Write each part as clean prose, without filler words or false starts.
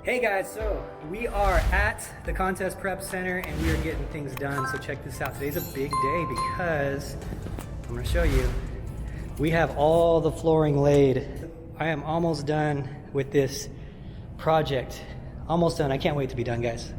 Hey guys, so we are at the contest prep center and we are getting things done. So check this out. Today's a big day because I'm gonna show you. We have all the flooring laid. I am almost done with this project. Almost done. I can't wait to be done, guys.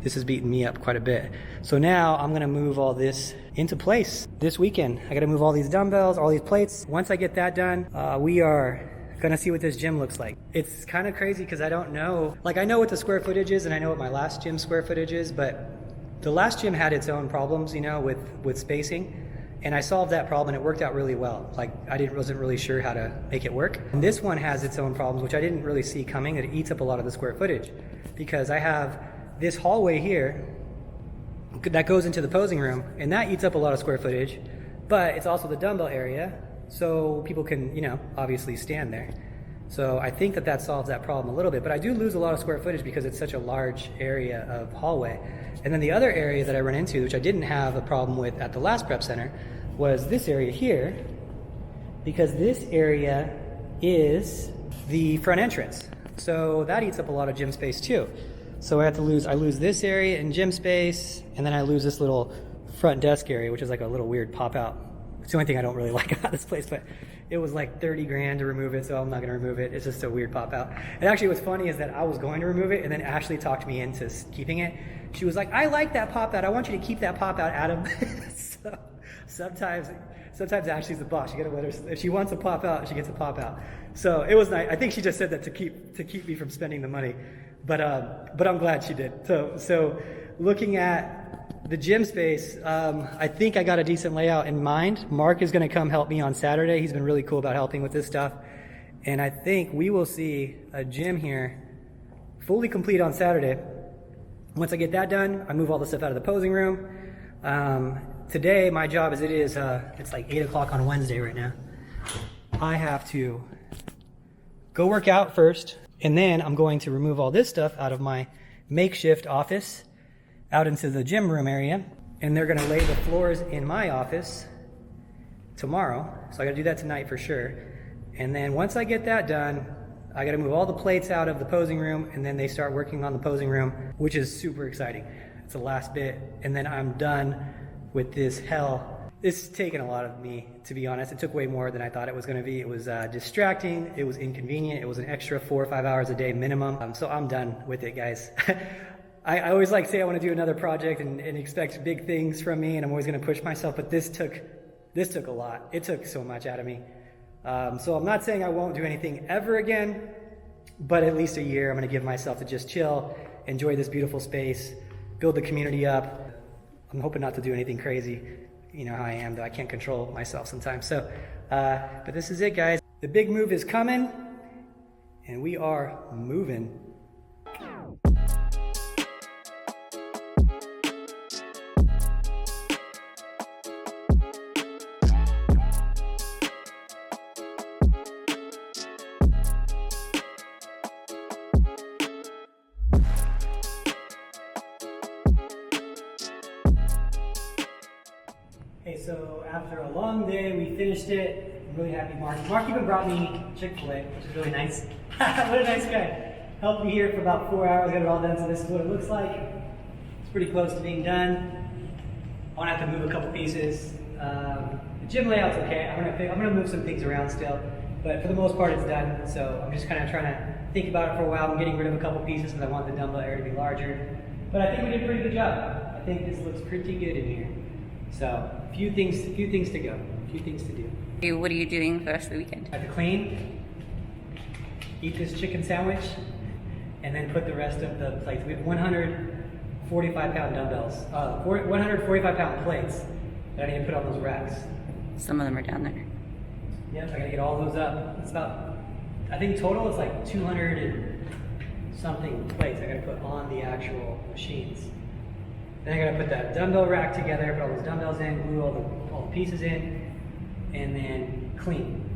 This is beating me up quite a bit. So now I'm gonna move all this into place this weekend. I gotta move all these dumbbells, all these plates. Once I get that done, we are gonna see what this gym looks like. It's kind of crazy because I don't know, like I know what the square footage is and I know what my last gym square footage is, but the last gym had its own problems, you know, with spacing. And I solved that problem and it worked out really well. Like wasn't really sure how to make it work. And this one has its own problems, which I didn't really see coming. It eats up a lot of the square footage because I have this hallway here that goes into the posing room and that eats up a lot of square footage, but it's also the dumbbell area. So people can, you know, obviously stand there. So I think that solves that problem a little bit, but I do lose a lot of square footage because it's such a large area of hallway. And then the other area that I run into, which I didn't have a problem with at the last prep center, was this area here, because this area is the front entrance. So that eats up a lot of gym space too. So I lose this area in gym space, and then I lose this little front desk area, which is like a little weird pop out. It's the only thing I don't really like about this place, but it was like 30 grand to remove it, so I'm not gonna remove it. It's just a weird pop out. And actually what's funny is that I was going to remove it, and then Ashley talked me into keeping it. She was like, I like that pop out. I want you to keep that pop out, Adam. So sometimes Ashley's the boss. You gotta let her, if she wants a pop out, she gets a pop out. So it was nice. I think she just said that to keep me from spending the money, but I'm glad she did. So looking at the gym space, I think I got a decent layout in mind. Mark is gonna come help me on Saturday. He's been really cool about helping with this stuff. And I think we will see a gym here fully complete on Saturday. Once I get that done, I move all the stuff out of the posing room. Today, my job as it's like 8 o'clock on Wednesday right now. I have to go work out first, and then I'm going to remove all this stuff out of my makeshift office out into the gym room area, and they're gonna lay the floors in my office tomorrow. So I gotta do that tonight for sure. And then once I get that done, I gotta move all the plates out of the posing room, and then they start working on the posing room, which is super exciting. It's the last bit, and then I'm done with this hell. It's taken a lot of me, to be honest. It took way more than I thought it was gonna be. It was distracting, it was inconvenient, it was an extra 4 or 5 hours a day minimum. So I'm done with it, guys. I always like say I want to do another project and expect big things from me, and I'm always going to push myself, but this took a lot. It took so much out of me. So I'm not saying I won't do anything ever again, but at least a year I'm going to give myself to just chill, enjoy this beautiful space, build the community up. I'm hoping not to do anything crazy. You know how I am, though. I can't control myself sometimes. So, but this is it, guys. The big move is coming, and we are moving. Hey, so after a long day, we finished it. I'm really happy. Mark even brought me Chick-fil-A, which is really nice. What a nice guy. Helped me here for about 4 hours, got it all done, so this is what it looks like. It's pretty close to being done. I want to have to move a couple pieces. The gym layout's okay. I'm gonna move some things around still, but for the most part it's done. So I'm just kind of trying to think about it for a while. I'm getting rid of a couple pieces because I want the dumbbell area to be larger. But I think we did a pretty good job. I think this looks pretty good in here. So, a few things to go, a few things to do. What are you doing for the rest of the weekend? I have to clean, eat this chicken sandwich, and then put the rest of the plates. We have 145-pound dumbbells, 145-pound plates that I need to put on those racks. Some of them are down there. Yep, I gotta get all those up. It's about, I think total it's like 200 and something plates I gotta put on the actual machines. Then I gotta put that dumbbell rack together, put all those dumbbells in, glue all the pieces in, and then clean.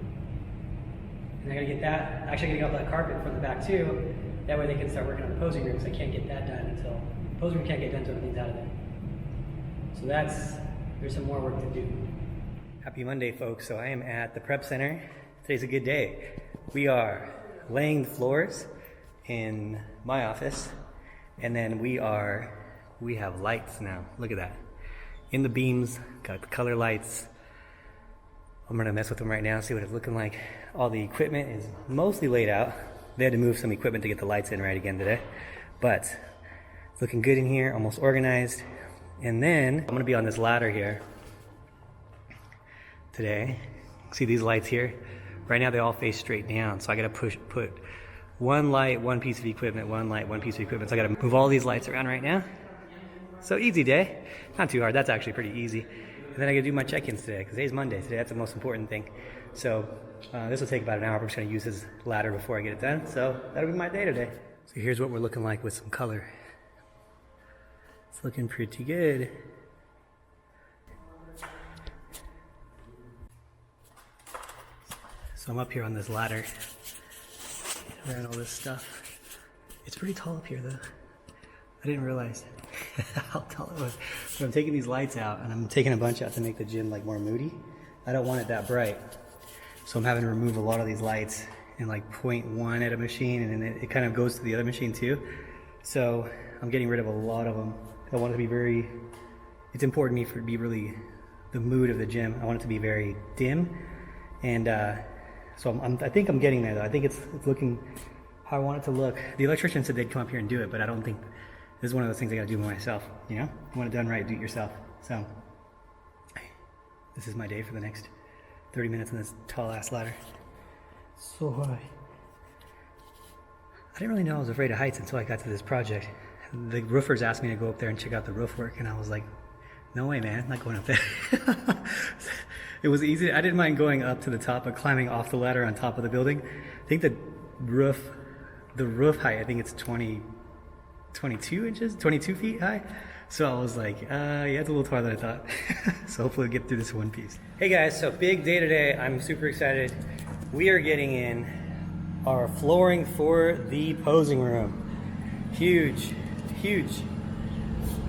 And I gotta get that, actually I gotta get off that carpet from the back too, that way they can start working on the posing room, because I can't get that done until, the posing room can't get done until everything's out of there. So there's some more work to do. Happy Monday, folks. So I am at the prep center. Today's a good day. We are laying the floors in my office, and then we have lights now. Look at that. In the beams, got the color lights. I'm gonna mess with them right now, see what it's looking like. All the equipment is mostly laid out. They had to move some equipment to get the lights in right again today, but it's looking good in here, almost organized. And then I'm gonna be on this ladder here today. See these lights here? Right now they all face straight down, so I gotta put one light, one piece of equipment, one light, one piece of equipment. So I gotta move all these lights around right now. So easy day, not too hard. That's actually pretty easy. And then I gotta do my check-ins today, because today's Monday. Today, that's the most important thing. So this will take about an hour. I'm just gonna use this ladder before I get it done. So that'll be my day today. So here's what we're looking like with some color. It's looking pretty good. So I'm up here on this ladder, around all this stuff. It's pretty tall up here though. I didn't realize how tall it was. But I'm taking these lights out, and I'm taking a bunch out to make the gym like more moody. I don't want it that bright. So I'm having to remove a lot of these lights and like point one at a machine, and then it kind of goes to the other machine too. So I'm getting rid of a lot of them. I want it to be it's important to me for it to be really the mood of the gym. I want it to be very dim. And so I think I'm getting there though. I think it's looking how I want it to look. The electrician said they'd come up here and do it, but I don't think, this is one of those things I gotta do myself, you know? You want it done right, do it yourself. So, this is my day for the next 30 minutes on this tall ass ladder. So high. I didn't really know I was afraid of heights until I got to this project. The roofers asked me to go up there and check out the roof work, and I was like, no way, man, I'm not going up there. It was easy. I didn't mind going up to the top, but climbing off the ladder on top of the building. I think the roof height, I think it's 22 feet high. So I was like, yeah, it's a little taller than I thought. So hopefully we'll get through this one piece. Hey guys, so big day today. I'm super excited. We are getting in our flooring for the posing room. Huge, huge.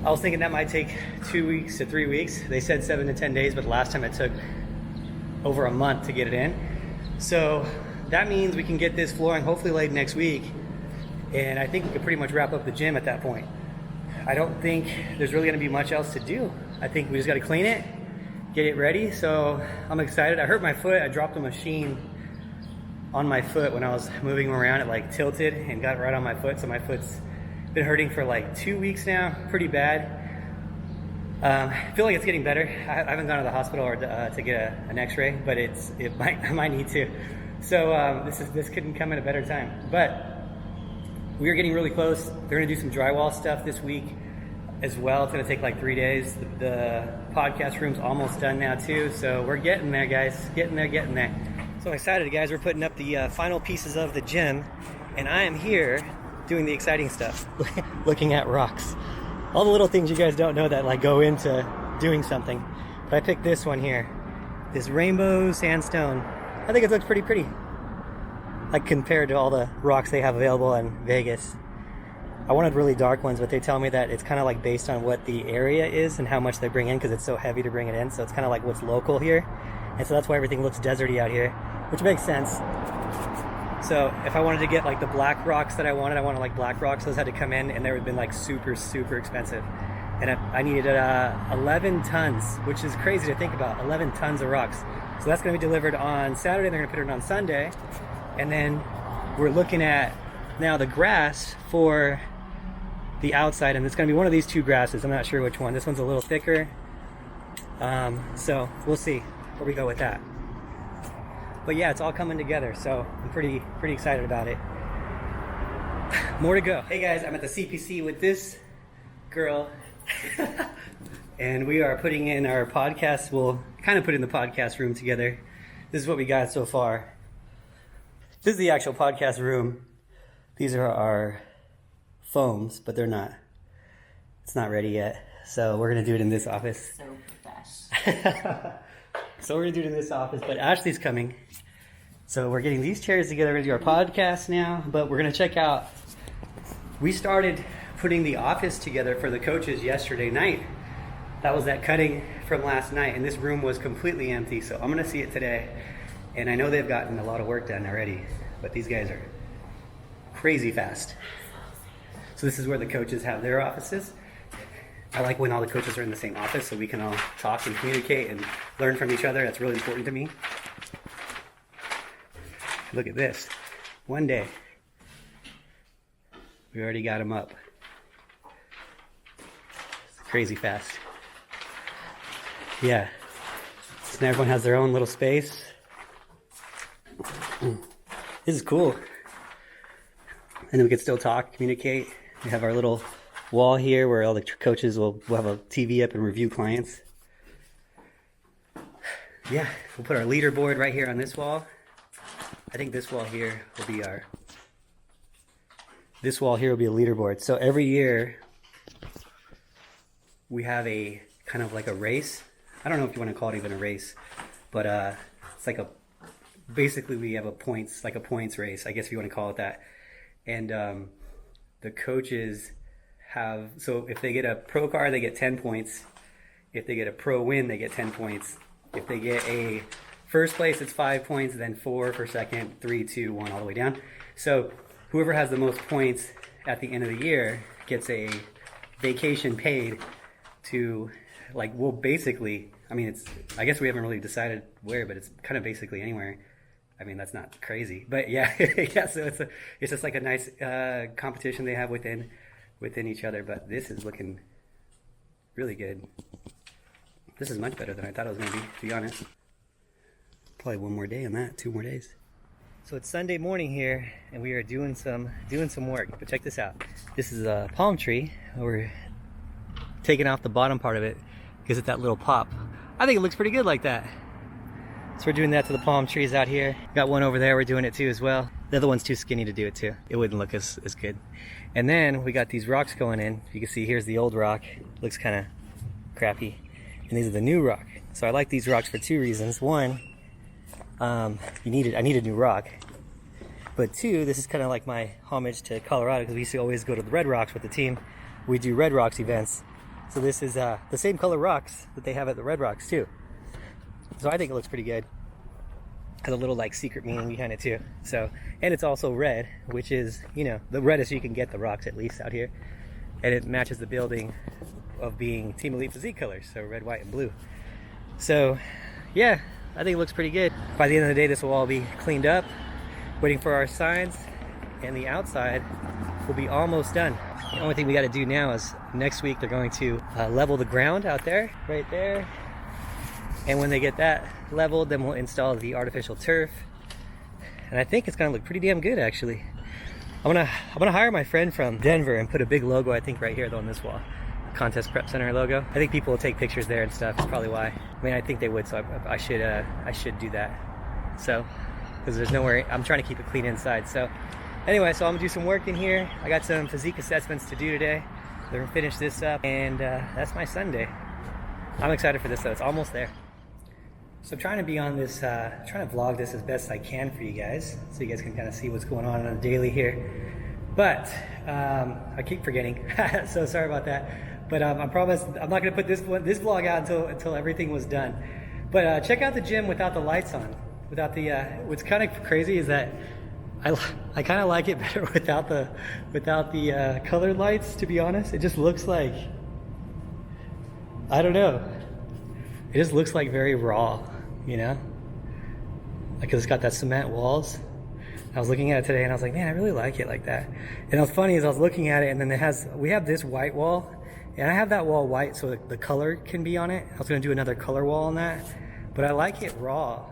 I was thinking that might take 2 weeks to 3 weeks. They said 7 to 10 days, but last time it took over a month to get it in. So that means we can get this flooring hopefully laid next week. And I think we could pretty much wrap up the gym at that point. I don't think there's really gonna be much else to do. I think we just gotta clean it, get it ready. So I'm excited. I hurt my foot. I dropped a machine on my foot when I was moving around. It like tilted and got right on my foot. So my foot's been hurting for like 2 weeks now, pretty bad. I feel like it's getting better. I haven't gone to the hospital or to get an x-ray, but I might need to. So this couldn't come at a better time. But we are getting really close. They're gonna do some drywall stuff this week as well. It's gonna take like 3 days. The podcast room's almost done now too. So we're getting there, guys. Getting there. So excited, guys. We're putting up the final pieces of the gym, and I am here doing the exciting stuff, looking at rocks. All the little things you guys don't know that like go into doing something. But I picked this one here, this rainbow sandstone. I think it looks pretty pretty, like compared to all the rocks they have available in Vegas. I wanted really dark ones, but they tell me that it's kind of like based on what the area is and how much they bring in, because it's so heavy to bring it in. So it's kind of like what's local here. And so that's why everything looks deserty out here, which makes sense. So if I wanted to get like the black rocks that I wanted like black rocks, those had to come in, and they would have been like super, super expensive. And I needed 11 tons, which is crazy to think about, 11 tons of rocks. So that's gonna be delivered on Saturday, they're gonna put it on Sunday. And then we're looking at now the grass for the outside, and it's gonna be one of these two grasses. I'm not sure which one. This one's a little thicker. So we'll see where we go with that. But yeah, it's all coming together, so I'm pretty excited about it. More to go. Hey guys, I'm at the CPC with this girl, and we are putting in our podcast. We'll kind of put in the podcast room together. This is what we got so far. This is the actual podcast room. These are our foams, but it's not ready yet. So we're gonna do it in this office. So profesh. So we're gonna do it in this office, but Ashley's coming. So we're getting these chairs together. We're gonna do our podcast now, but we're gonna check out, we started putting the office together for the coaches yesterday night. That was that cutting from last night, and this room was completely empty. So I'm gonna see it today. And I know they've gotten a lot of work done already, but these guys are crazy fast. So this is where the coaches have their offices. I like when all the coaches are in the same office so we can all talk and communicate and learn from each other. That's really important to me. Look at this. One day, we already got them up. It's crazy fast. Yeah. So now everyone has their own little space. This is cool. And then we can still talk, communicate. We have our little wall here where all the coaches will have a TV up and review clients. Yeah, we'll put our leaderboard right here on this wall. I think this wall here will be a leaderboard. So every year we have a kind of like a race. I don't know if you want to call it even a race, but it's like basically we have a points race, I guess if you want to call it that. And the coaches have, so if they get a pro car, they get 10 points. If they get a pro win, they get 10 points. If they get a first place, it's 5 points, then 4 for second, 3, 2, 1, all the way down. So whoever has the most points at the end of the year gets a vacation paid to, like, well, basically, I mean, I guess we haven't really decided where, but it's kind of basically anywhere. I mean, that's not crazy, but yeah, yeah. So it's just like a nice competition they have within each other. But this is looking really good. This is much better than I thought it was going to be honest. Probably one more day on that, 2 more days. So it's Sunday morning here, and we are doing some work. But check this out. This is a palm tree. We're taking off the bottom part of it because it's that little pop. I think it looks pretty good like that. So we're doing that to the palm trees out here. Got one over there, we're doing it too as well. The other one's too skinny to do it too. It wouldn't look as good. And then we got these rocks going in. You can see here's the old rock. Looks kind of crappy. And these are the new rock. So I like these rocks for 2 reasons. One, I need a new rock. But 2, this is kind of like my homage to Colorado because we used to always go to the Red Rocks with the team. We do Red Rocks events. So this is the same color rocks that they have at the Red Rocks too. So I think it looks pretty good. Has a little like secret meaning behind it too. So, and it's also red, which is, you know, the reddest you can get the rocks at least out here. And it matches the building of being Team Elite Physique colors, so red, white, and blue. So, yeah, I think it looks pretty good. By the end of the day, this will all be cleaned up, waiting for our signs, and the outside will be almost done. The only thing we got to do now is next week they're going to level the ground out there, right there. And when they get that leveled, then we'll install the artificial turf. And I think it's gonna look pretty damn good actually. I'm gonna hire my friend from Denver and put a big logo, I think right here though on this wall. Contest Prep Center logo. I think people will take pictures there and stuff. That's probably why. I mean, I think they would, so I should do that. So, because there's nowhere, I'm trying to keep it clean inside. So anyway, so I'm gonna do some work in here. I got some physique assessments to do today. They're gonna finish this up, and that's my Sunday. I'm excited for this though, it's almost there. So I'm trying to be on this, trying to vlog this as best I can for you guys, so you guys can kind of see what's going on a daily here. But I keep forgetting, so sorry about that. But I promise I'm not going to put this vlog out until everything was done. But check out the gym without the lights on. Without the what's kind of crazy is that I kind of like it better without the colored lights. To be honest, it just looks like, I don't know. It just looks like very raw, you know? Like it's got that cement walls. I was looking at it today and I was like, man, I really like it like that. And what's funny is I was looking at it and then we have this white wall, and I have that wall white so the color can be on it. I was gonna do another color wall on that, but I like it raw.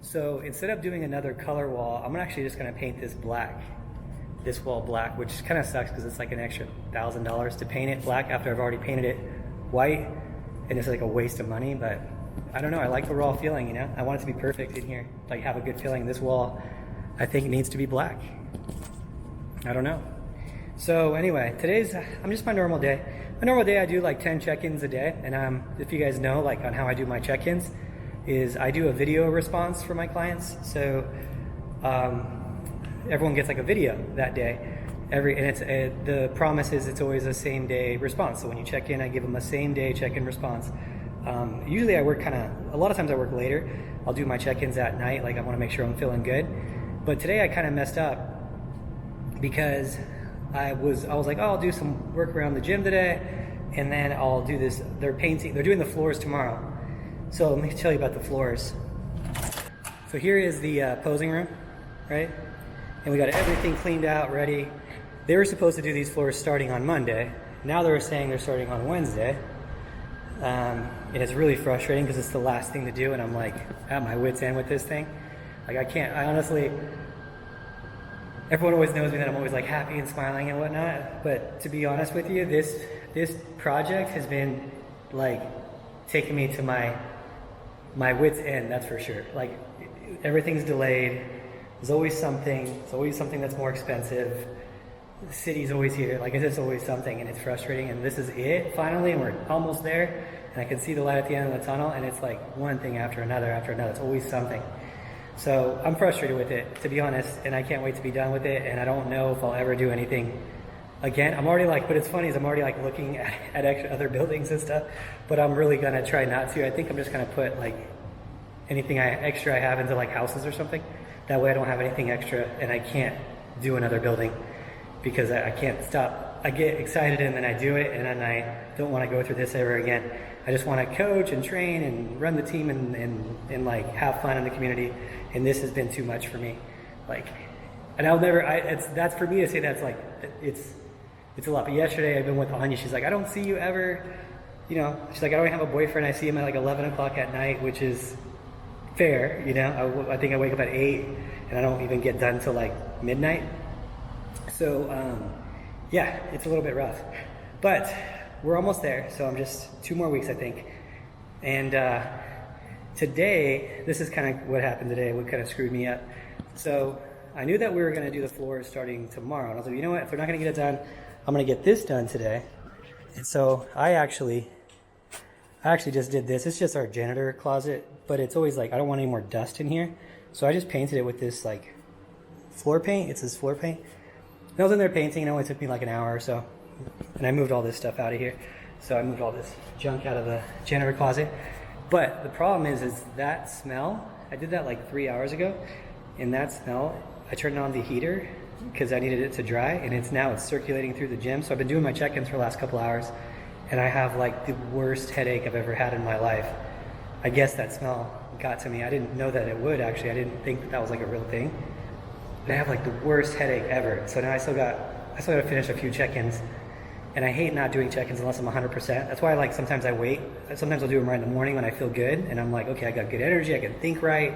So instead of doing another color wall, I'm actually just gonna paint this black, this wall black, which kind of sucks because it's like an extra $1,000 to paint it black after I've already painted it white. And it's like a waste of money, but I don't know, I like the raw feeling, you know? I want it to be perfect in here, like have a good feeling. This wall, I think it needs to be black. I don't know. So anyway, I'm just my normal day. A normal day I do like 10 check-ins a day, and if you guys know like on how I do my check-ins, is I do a video response for my clients. So everyone gets like a video that day. The promise is it's always a same day response. So when you check in, I give them a same day check-in response. Usually I work a lot of times I work later. I'll do my check-ins at night, like I want to make sure I'm feeling good. But today I kind of messed up because I was like, oh, I'll do some work around the gym today, and then I'll do this. They're doing the floors tomorrow. So let me tell you about the floors. So here is the posing room, right? And we got everything cleaned out, ready. They were supposed to do these floors starting on Monday. Now they're saying they're starting on Wednesday. And it's really frustrating because it's the last thing to do, and I'm like at my wit's end with this thing. Like I honestly, everyone always knows me that I'm always like happy and smiling and whatnot. But to be honest with you, this project has been like taking me to my wit's end, that's for sure. Like everything's delayed. There's always something. It's always something that's more expensive. The city's always here. Like it's just always something, and it's frustrating. And this is it finally, and we're almost there. And I can see the light at the end of the tunnel, and it's like one thing after another after another. It's always something. So I'm frustrated with it, to be honest, and I can't wait to be done with it. And I don't know if I'll ever do anything again. I'm already like, but it's funny is I'm already like looking at other buildings and stuff, but I'm really gonna try not to. I think I'm just gonna put like anything extra I have into like houses or something. That way I don't have anything extra and I can't do another building because I can't stop. I get excited and then I do it, and then I don't want to go through this ever again. I just want to coach and train and run the team and like have fun in the community, and this has been too much for me. Like, and I'll never, that's for me to say that's like, it's a lot. But yesterday I've been with Anya, she's like, I don't see you ever, you know, she's like, I don't have a boyfriend, I see him at like 11 o'clock at night, which is fair, you know. I think I wake up at 8 and I don't even get done till like midnight. So yeah, it's a little bit rough, but we're almost there. So I'm just 2 more weeks, I think. And today, this is kind of what happened today, what kind of screwed me up. So I knew that we were going to do the floors starting tomorrow, and I was like, you know what, if we're not going to get it done, I'm going to get this done today. And so I actually just did this. It's just our janitor closet, but it's always like, I don't want any more dust in here. So I just painted it with this like floor paint. It's this floor paint. And I was in there painting, and it only took me like an hour or so. And I moved all this stuff out of here. So I moved all this junk out of the janitor closet. But the problem is that smell, I did that like 3 hours ago. And that smell, I turned on the heater because I needed it to dry, and it's circulating through the gym. So I've been doing my check-ins for the last couple hours, and I have like the worst headache I've ever had in my life. I guess that smell got to me. I didn't know that it would, actually. I didn't think that was like a real thing. But I have like the worst headache ever. So now I still got to finish a few check-ins. And I hate not doing check-ins unless I'm 100%. That's why like sometimes I wait. Sometimes I'll do them right in the morning when I feel good, and I'm like, okay, I got good energy, I can think right,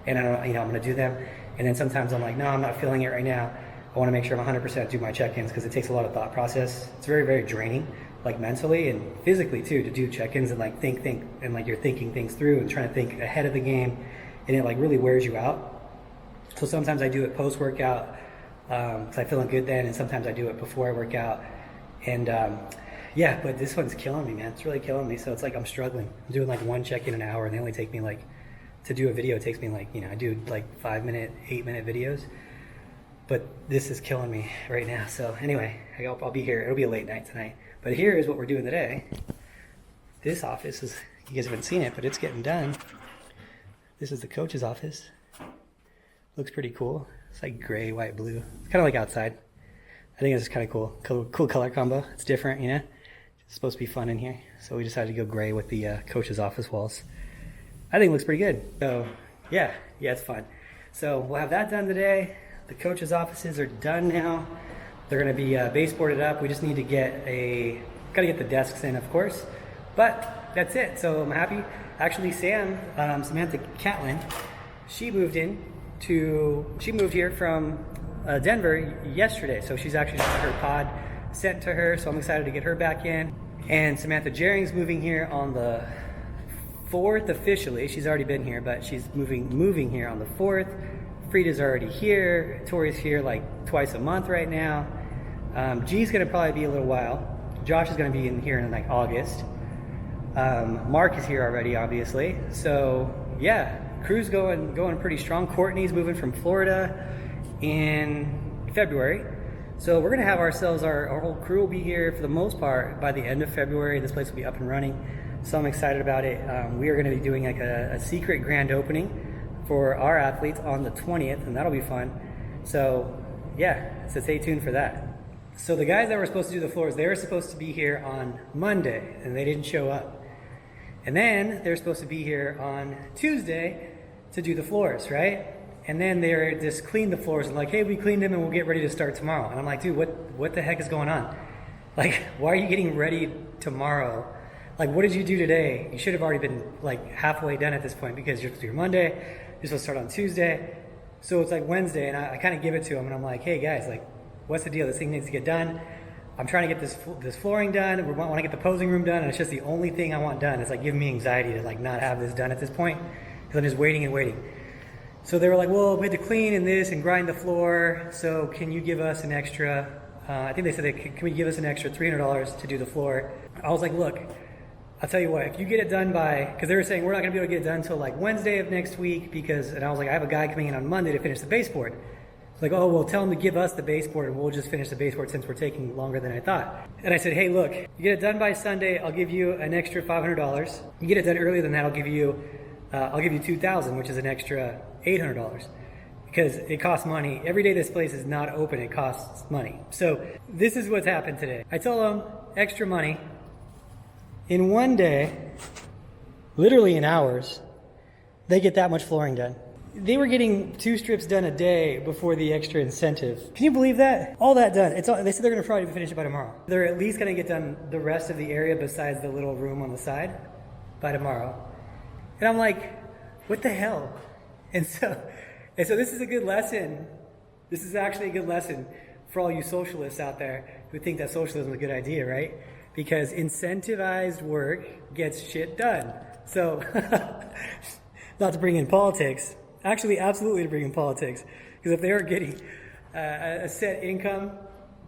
and I'm gonna do them. And then sometimes I'm like, no, I'm not feeling it right now. I want to make sure I'm 100% do my check-ins because it takes a lot of thought process. It's very, very draining, like mentally and physically too, to do check-ins and like think, and like you're thinking things through and trying to think ahead of the game, and it like really wears you out. So sometimes I do it post-workout because I'm feeling good then, and sometimes I do it before I work out. And yeah, but this one's killing me, man. It's really killing me. So it's like I'm struggling. I'm doing like one check-in an hour, and they only take me like, to do a video, it takes me like, you know, I do like 5-minute, 8-minute videos. But this is killing me right now. So anyway, I'll be here. It'll be a late night tonight. But here is what we're doing today. This office is, you guys haven't seen it, but it's getting done. This is the coach's office. Looks pretty cool. It's like gray, white, blue. It's kind of like outside. I think this is kind of cool. Cool color combo. It's different, you know? It's supposed to be fun in here. So we decided to go gray with the coach's office walls. I think it looks pretty good. So yeah, it's fun. So we'll have that done today. The coach's offices are done now. They're gonna be baseboarded up. We just need to gotta get the desks in, of course. But that's it. So I'm happy. Actually, Samantha Catlin, she moved here from Denver yesterday. So she's actually got her pod sent to her. So I'm excited to get her back in. And Samantha Jaring's moving here on the 4th officially. She's already been here, but she's moving here on the 4th. Frida's already here. Tori's here like twice a month right now. G's gonna probably be a little while. Josh is gonna be in here in like August. Mark is here already, obviously. So yeah, crew's going pretty strong. Courtney's moving from Florida in February. So we're gonna have ourselves, our whole crew will be here for the most part by the end of February. This place will be up and running. So I'm excited about it. We are gonna be doing like a secret grand opening for our athletes on the 20th, and that'll be fun. So yeah, so stay tuned for that. So the guys that were supposed to do the floors, they were supposed to be here on Monday, and they didn't show up. And then they were supposed to be here on Tuesday to do the floors, right? And then they just cleaned the floors and like, hey, we cleaned them and we'll get ready to start tomorrow. And I'm like, dude, what the heck is going on? Like, why are you getting ready tomorrow? Like, what did you do today? You should have already been like halfway done at this point because you're supposed to do Monday, you're supposed to start on Tuesday. So it's like Wednesday, and I kind of give it to them, and I'm like, hey guys, like, what's the deal? This thing needs to get done. I'm trying to get this flooring done. We want to get the posing room done, and it's just the only thing I want done. It's like giving me anxiety to like not have this done at this point because I'm just waiting and waiting. So they were like, well, we had to clean and this and grind the floor. So can you give us an extra? I think they said, can we give us an extra $300 to do the floor? I was like, look, I'll tell you what, if you get it done by, because they were saying we're not gonna be able to get it done until like Wednesday of next week and I was like, I have a guy coming in on Monday to finish the baseboard. It's like, oh, well, tell him to give us the baseboard and we'll just finish the baseboard since we're taking longer than I thought. And I said, hey, look, you get it done by Sunday, I'll give you an extra $500. You get it done earlier than that, I'll give you $2,000, which is an extra $800. Because it costs money. Every day this place is not open, it costs money. So this is what's happened today. I told them extra money. In one day, literally in hours, they get that much flooring done. They were getting 2 strips done a day before the extra incentive. Can you believe that? All that done. They said they're gonna probably finish it by tomorrow. They're at least gonna get done the rest of the area besides the little room on the side by tomorrow. And I'm like, what the hell? And so this is a good lesson. This is actually a good lesson for all you socialists out there who think that socialism is a good idea, right? Because incentivized work gets shit done. So, not to bring in politics, actually absolutely to bring in politics, because if they were getting a set income,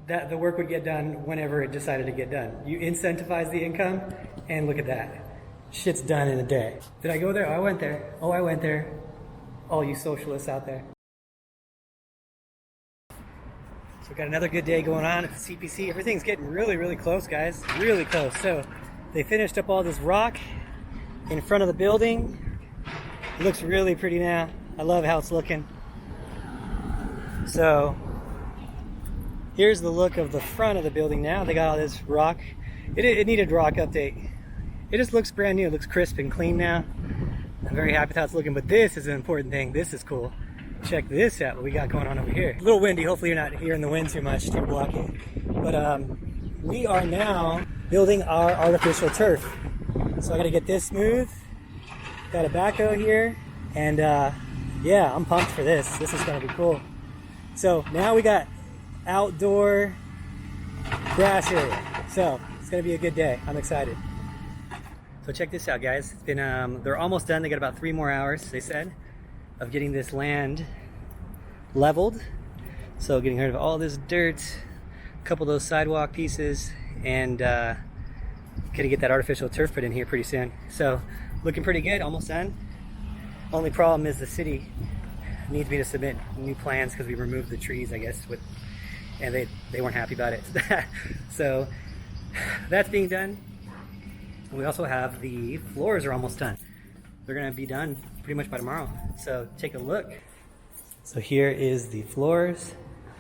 that the work would get done whenever it decided to get done. You incentivize the income, and look at that. Shit's done in a day. Did I go there? Oh, I went there. Oh, I went there. All you socialists out there. So we've got another good day going on at the CPC. Everything's getting really, really close, guys. Really close. So they finished up all this rock in front of the building. It looks really pretty now. I love how it's looking. So here's the look of the front of the building now. They got all this rock. It needed rock update. It just looks brand new. It looks crisp and clean now. I'm very happy with how it's looking, but this is an important thing. This is cool. Check this out, what we got going on over here. A little windy, hopefully you're not hearing the wind too much, too blocky. But we are now building our artificial turf. So I gotta get this smooth. Got a backhoe here, and yeah, I'm pumped for this. This is gonna be cool. So now we got outdoor grass area. So it's gonna be a good day. I'm excited. So check this out, guys. It's been they're almost done. They got about 3 more hours, they said, of getting this land leveled. So getting rid of all this dirt, a couple of those sidewalk pieces, and gonna get that artificial turf put in here pretty soon. So looking pretty good, almost done. Only problem is the city needs me to submit new plans because we removed the trees, I guess, and they weren't happy about it. So that's being done. We also have the floors are almost done. They're gonna be done pretty much by tomorrow. So take a look. So here is the floors,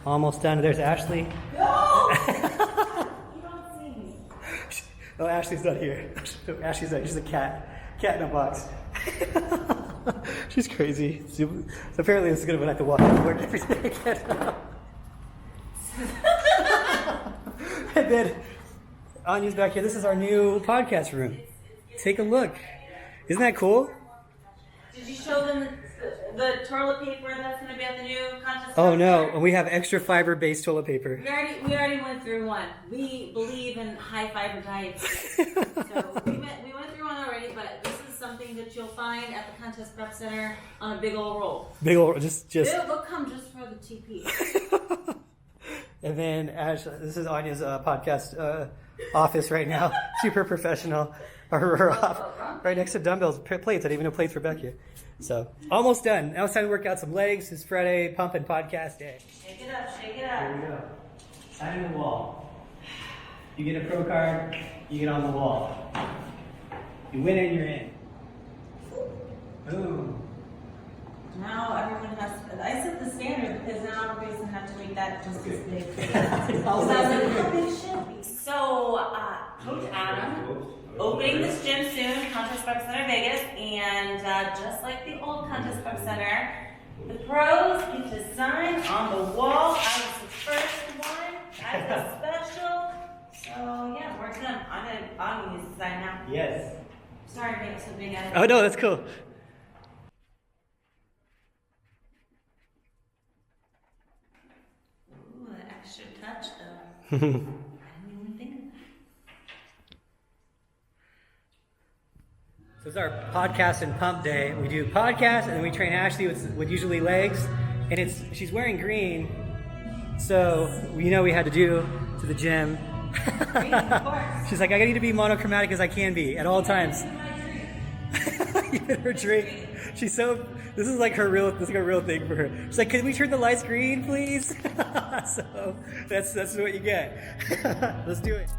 almost done. There's Ashley. No! You don't see me. Oh, Ashley's not here. Ashley's not. She's a cat in a box. She's crazy. So apparently this is gonna be like to walk to work every day again. And then Anya's back here. This is our new podcast room. Take a look. Isn't that cool? Did you show them the toilet paper that's going to be at the new contest? Oh no, we have extra fiber-based toilet paper. We already went through one. We believe in high fiber diets. So we went through one already, but this is something that you'll find at the Contest Prep Center on a big old roll. Big old, just. They'll come just for the TP. And then Ash, this is Anya's podcast office right now. Super professional. Right next to dumbbells, plates. I didn't even know plates were back here. So almost done. Now it's time to work out some legs. It's Friday, pump and podcast day. Shake it up, shake it up. Here we go. Sign in the wall. You get a pro card, you get on the wall. You win it, you're in. Boom. Now everyone has, I set the standard because now everybody's gonna have to make that just as big. I'll So I was say like, how big should it be? So, Coach Adam, opening this gym soon, Contest Prep Center Vegas, and just like the old Contest Prep Center, the pros get to sign on the wall. I was the first one. I was special. So yeah, we're done. I'm gonna use the sign now. Yes. Sorry to make it so big. Oh no, that's cool. Ooh, an extra touch though. I didn't even think of that. So it's our podcast and pump day. We do podcast and then we train Ashley with usually legs, and she's wearing green, so we had to do to the gym. Green, of course. She's like, I need to be monochromatic as I can be at all times. Even her drink. She's so. This is like her real. This is like a real thing for her. She's like, can we turn the lights green, please? So that's what you get. Let's do it.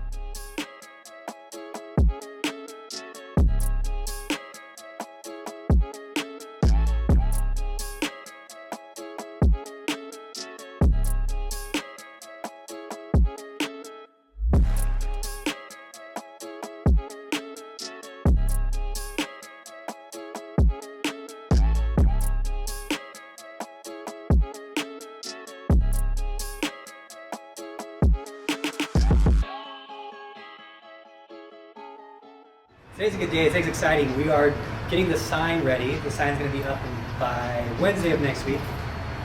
Today's a good day. Today's exciting. We are getting the sign ready. The sign's going to be up by Wednesday of next week.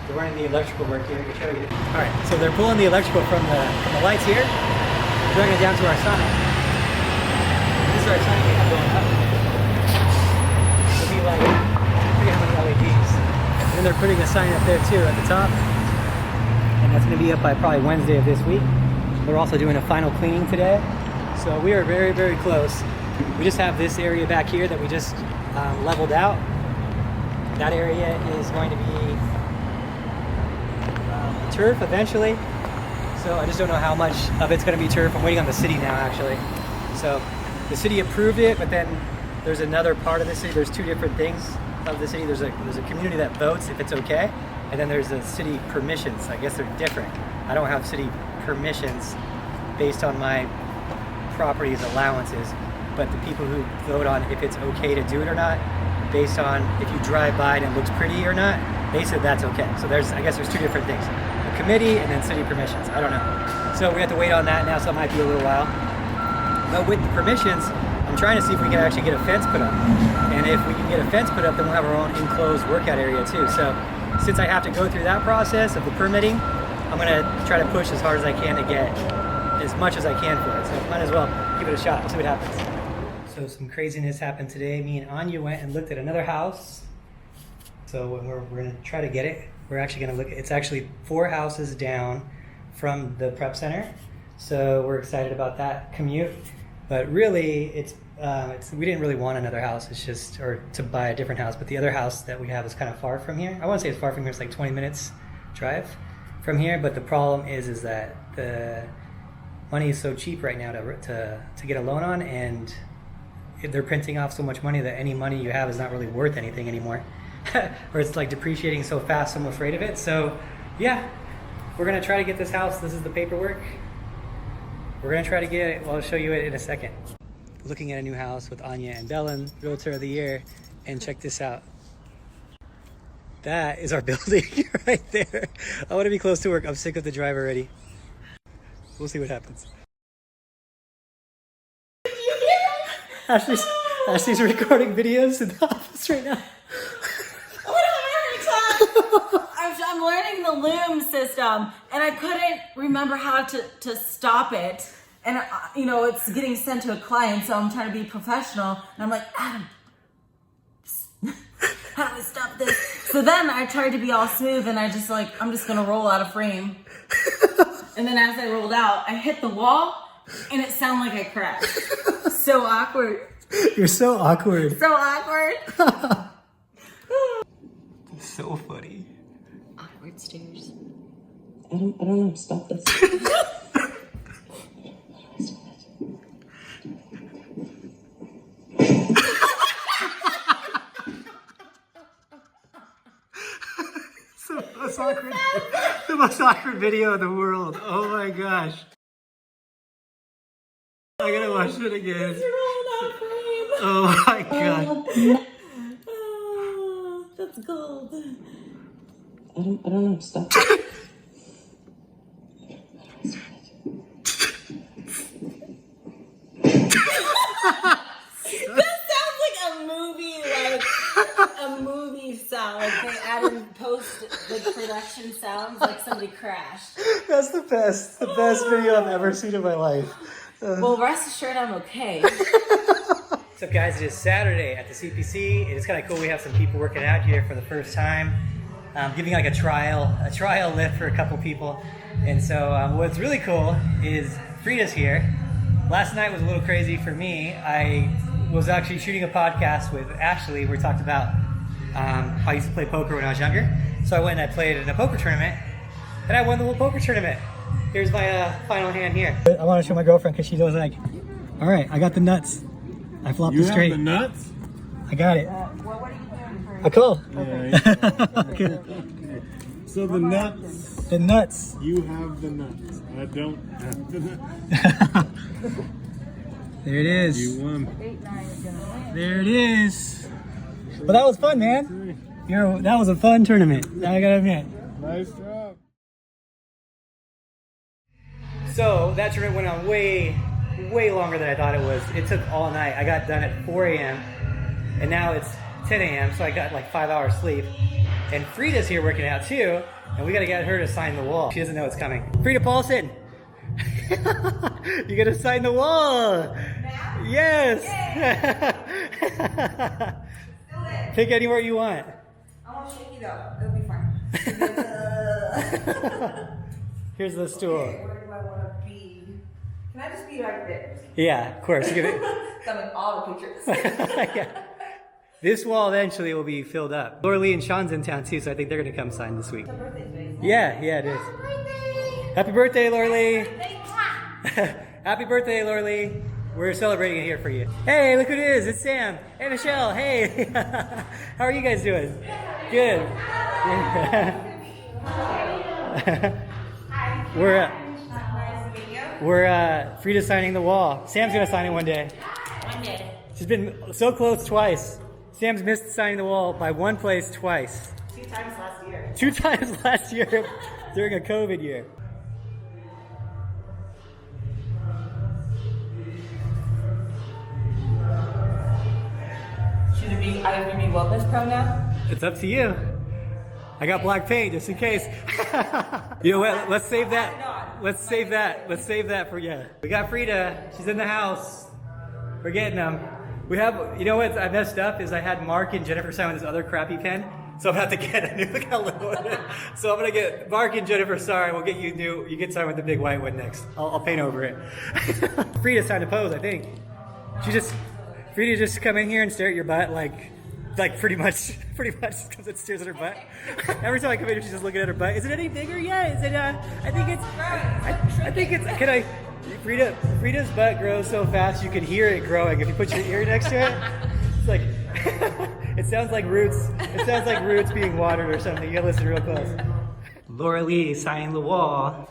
We're running the electrical work here. All right, so they're pulling the electrical from the lights here, bringing it down to our sign. This is our sign we have going up. It'll be like, I forget how many LEDs. And then they're putting a sign up there too at the top. And that's going to be up by probably Wednesday of this week. We're also doing a final cleaning today. So we are very, very close. We just have this area back here that we just leveled out. That area is going to be turf eventually. So I just don't know how much of it's going to be turf. I'm waiting on the city now, actually. So the city approved it, but then there's another part of the city. There's two different things of the city. There's a community that votes if it's okay, and then there's the city permissions. I guess they're different. I don't have city permissions based on my property's allowances, but the people who vote on if it's okay to do it or not, based on if you drive by and it looks pretty or not, they said that's okay. So I guess there's two different things. A committee and then city permissions. I don't know. So we have to wait on that now, so it might be a little while. But with the permissions, I'm trying to see if we can actually get a fence put up. And if we can get a fence put up, then we'll have our own enclosed workout area too. So since I have to go through that process of the permitting, I'm gonna try to push as hard as I can to get as much as I can for it. So might as well give it a shot, see what happens. So some craziness happened today. Me and Anya went and looked at another house. So when we're gonna try to get it, we're actually gonna look at, it's actually 4 houses down from the prep center. So we're excited about that commute. But really, it's we didn't really want another house. It's just, or to buy a different house. But the other house that we have is kind of far from here. I won't say it's far from here. It's like 20 minutes drive from here. But the problem is that the money is so cheap right now to get a loan on, and they're printing off so much money that any money you have is not really worth anything anymore. Or it's like depreciating so fast, I'm afraid of it. So yeah, we're gonna try to get this house. This is the paperwork. We're gonna try to get it. Well, I'll show you it in a second. Looking at a new house with Anya and Belen, Realtor of the Year, and check this out. That is our building right there. I wanna be close to work. I'm sick of the drive already. We'll see what happens. Ashley's recording videos in the office right now. I'm learning the loom system, and I couldn't remember how to stop it. And it's getting sent to a client, so I'm trying to be professional. And I'm like, Adam, how do I stop this? So then I tried to be all smooth, and I'm just gonna roll out of frame. And then as I rolled out, I hit the wall, and it sounded like I crashed. So awkward. You're so awkward. So awkward. So funny. Awkward stairs. I don't know. Stop this. most awkward video in the world. Oh my gosh. I gotta watch it again. Oh my god. Oh, that's gold. I don't know. Stop. A movie sound, like they added post production sounds like somebody crashed. That's the best video I've ever seen in my life. Well, rest assured I'm okay. What's up guys, it is Saturday at the CPC. It is kind of cool, we have some people working out here for the first time. Giving like a trial lift for a couple people. And so what's really cool is Frida's here. Last night was a little crazy for me. I was actually shooting a podcast with Ashley where we talked about how I used to play poker when I was younger. So I went and I played in a poker tournament, and I won the whole poker tournament. Here's my final hand here. I want to show my girlfriend because she goes like, all right, I got the nuts. I flopped it straight. You have the nuts? I got it. Well, what are you doing for A call. Yeah, so the nuts. The nuts. You have the nuts. I don't have the nuts. There it is. You won. There it is. Well, that was fun, man. That was a fun tournament. I gotta admit. Nice job. So that tournament went on way longer than I thought it was. It took all night. I got done at 4 a.m. and now it's 10 a.m. So I got like 5 hours sleep. And Frida's here working out too, and we gotta get her to sign the wall. She doesn't know it's coming. Frida Paulson, you gotta sign the wall. Now? Yes. Pick anywhere you want. I won't shake it up. It'll be fine. Here's the stool. Okay, where do I want to be? Can I just be right there? Yeah, of course. You I'm in all the pictures. yeah. This wall eventually will be filled up. Laura Lee and Sean's in town too, so I think they're gonna come sign this week. Yeah, it is. Happy birthday, Laura Lee. Happy birthday, Laura Lee. We're celebrating it here for you. Hey, look who it is. It's Sam. Hey, Michelle. Hey. How are you guys doing? Good. We're Frida's signing the wall. Sam's gonna sign it one day. One day. She's been so close twice. Sam's missed signing the wall by one place twice. 2 times last year. 2 times last year during a COVID year. Should it be, I have to be wellness pro now? It's up to you. I got black paint just in case. You know what? Let's save that. Let's save that for you. We got Frida. She's in the house. We're getting them. We have, you know what I messed up is I had Mark and Jennifer sign with this other crappy pen. So I'm gonna have to get a new, look how little it is. So I'm gonna get Mark and Jennifer, sorry, we'll get you new, you get signed with the big white one next. I'll paint over it. Frida signed a pose, I think. Frida just come in here and stare at your butt like pretty much comes and stares at her butt. Every time I come in here, she's just looking at her butt. Is it any bigger yet? Is it, I think it's, Frida's butt grows so fast you can hear it growing if you put your ear next to it. It's like, it sounds like roots. It sounds like roots being watered or something. You gotta listen real close. Laura Lee signing the wall.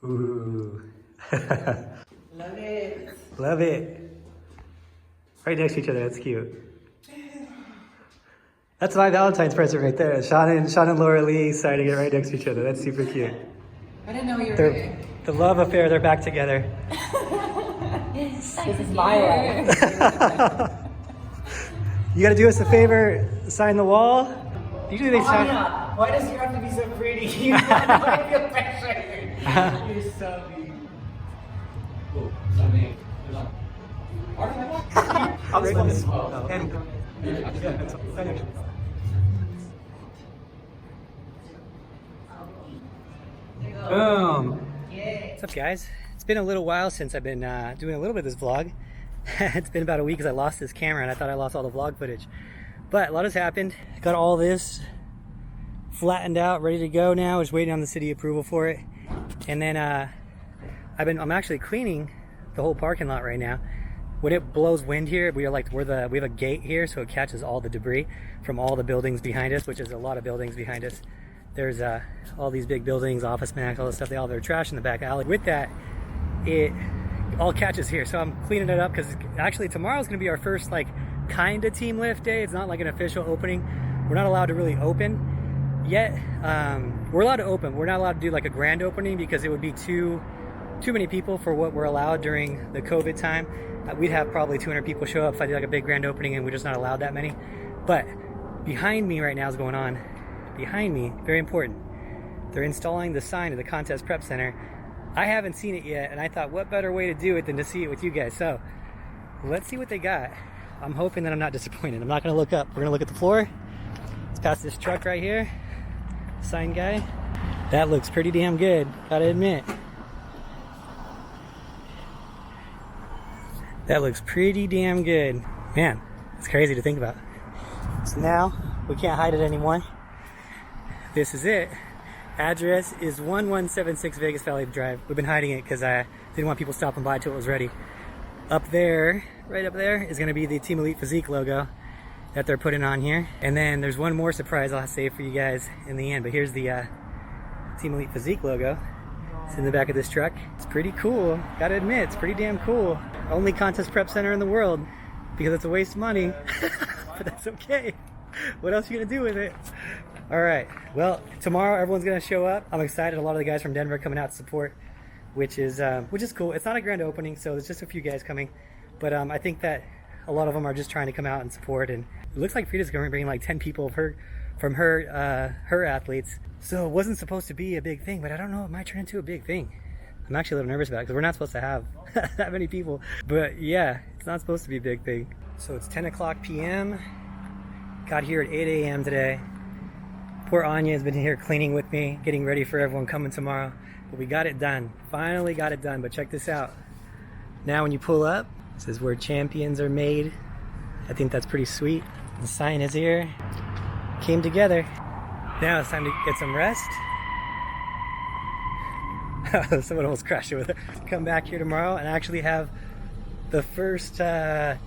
Ooh. Love it. Love it. Right next to each other, that's cute. That's my Valentine's present right there. Sean and Laura Lee signing it right next to each other. That's super cute. I didn't know you were here. The love affair, they're back together. This is my life. You gotta do us a favor, sign the wall. Usually they sign. Why does you have to be so pretty? You might feel pressure. You're so mean. I'll just put this. Boom. What's up, guys? It's been a little while since I've been doing a little bit of this vlog. It's been about a week because I lost this camera and I thought I lost all the vlog footage. But a lot has happened. Got all this flattened out, ready to go now. Just waiting on the city approval for it. And then I'm actually cleaning the whole parking lot right now. When it blows wind here, we have a gate here, so it catches all the debris from all the buildings behind us, which is a lot of buildings behind us. There's all these big buildings, Office Max, all this stuff. They all have their trash in the back alley. With that, it all catches here. So I'm cleaning it up because actually tomorrow's gonna be our first like kind of team lift day. It's not like an official opening. We're not allowed to really open yet. We're allowed to open. We're not allowed to do like a grand opening because it would be too many people for what we're allowed during the COVID time. We'd have probably 200 people show up if I did like a big grand opening, and we're just not allowed that many. But behind me right now is going on. Behind me, very important. They're installing the sign of the Contest Prep Center. I haven't seen it yet, and I thought what better way to do it than to see it with you guys. So let's see what they got. I'm hoping that I'm not disappointed. I'm not gonna look up. We're gonna look at the floor. Let's pass this truck right here. Sign guy. That looks pretty damn good, gotta admit. That looks pretty damn good. Man, it's crazy to think about. So now, we can't hide it anymore. This is it. Address is 1176 Vegas Valley Drive. We've been hiding it because I didn't want people stopping by till it was ready. Up there, right up there, is gonna be the Team Elite Physique logo that they're putting on here. And then there's one more surprise I'll save for you guys in the end, but here's the Team Elite Physique logo. It's in the back of this truck. It's pretty cool. Gotta admit, it's pretty damn cool. Only contest prep center in the world because it's a waste of money, but that's okay. What else are you gonna do with it? All right, well, tomorrow everyone's gonna show up. I'm excited. A lot of the guys from Denver are coming out to support, which is cool. It's not a grand opening, so there's just a few guys coming, but I think that a lot of them are just trying to come out and support. And it looks like Frida's gonna bring like 10 people from her athletes. So it wasn't supposed to be a big thing, but I don't know, it might turn into a big thing. I'm actually a little nervous about it because we're not supposed to have that many people. But yeah, it's not supposed to be a big thing. So it's 10 o'clock p.m. Got here at 8 a.m. today. Poor Anya has been here cleaning with me, getting ready for everyone coming tomorrow. But we got it done. Finally got it done. But check this out. Now when you pull up, it says where champions are made. I think that's pretty sweet. The sign is here. Came together. Now it's time to get some rest. Someone almost crashed over there. Come back here tomorrow and actually have the first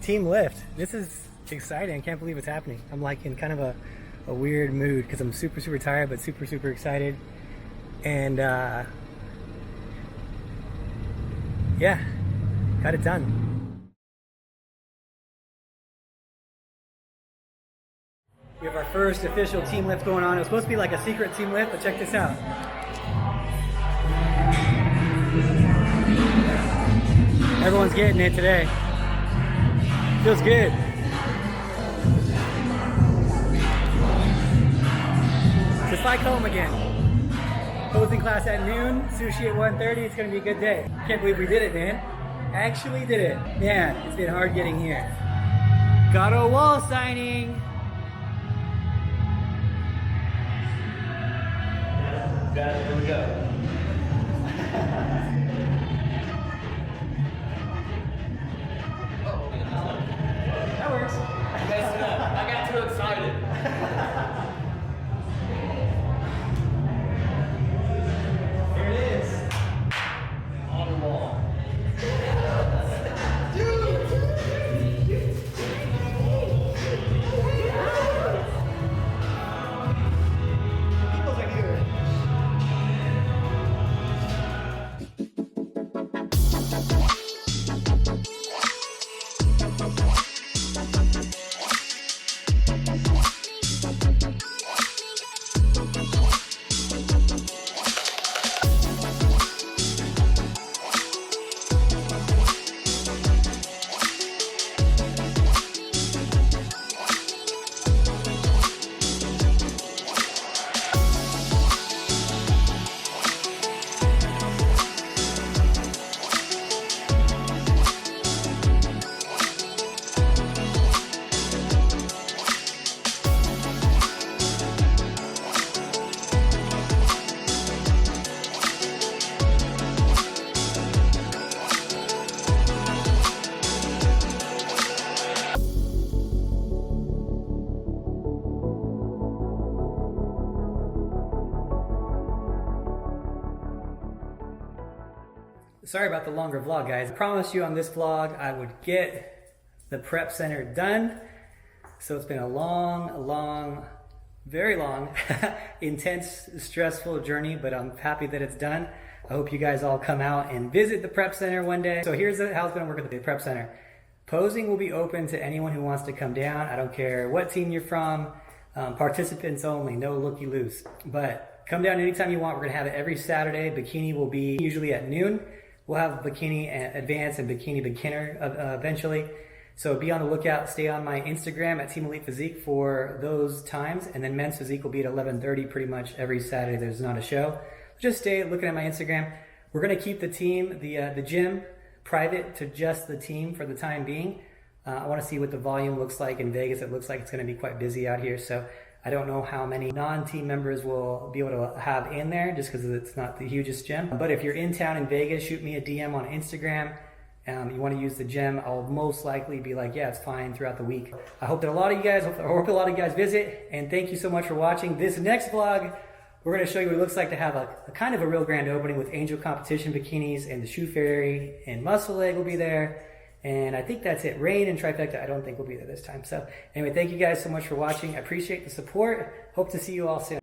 team lift. This is exciting. I can't believe it's happening. I'm like in kind of a weird mood because I'm super, super tired, but super, super excited. And yeah, got it done. We have our first official team lift going on. It was supposed to be like a secret team lift, but check this out. Everyone's getting it today. Feels good. Just like home again. Posing class at noon, sushi at 1:30. It's gonna be a good day. Can't believe we did it, man. Actually did it. Man, it's been hard getting here. Got a wall signing. Here we go. That works. You messed it up. I got too excited. Here it is. On the wall. Sorry about the longer vlog, guys. I promised you on this vlog I would get the prep center done. So it's been a long, very long, intense, stressful journey, but I'm happy that it's done. I hope you guys all come out and visit the prep center one day. So here's how it's gonna work at the prep center. Posing will be open to anyone who wants to come down. I don't care what team you're from. Participants only, no looky-loos. But come down anytime you want. We're gonna have it every Saturday. Bikini will be usually at noon. We'll have bikini advanced and bikini beginner eventually. So be on the lookout. Stay on my Instagram at Team Elite Physique for those times. And then men's physique will be at 11:30 pretty much every Saturday. There's not a show. Just stay looking at my Instagram. We're gonna keep the team, the gym, private to just the team for the time being. I want to see what the volume looks like in Vegas. It looks like it's going to be quite busy out here, so I don't know how many non-team members will be able to have in there just because it's not the hugest gym. But if you're in town in Vegas, shoot me a DM on Instagram. You want to use the gym, I'll most likely be like, yeah, it's fine throughout the week. I hope that a lot of you guys visit, and thank you so much for watching. This next vlog, we're going to show you what it looks like to have a kind of a real grand opening with Angel Competition bikinis, and the Shoe Fairy and Muscle Leg will be there. And I think that's it. Rain and Trifecta, I don't think will be there this time. So anyway, thank you guys so much for watching. I appreciate the support. Hope to see you all soon.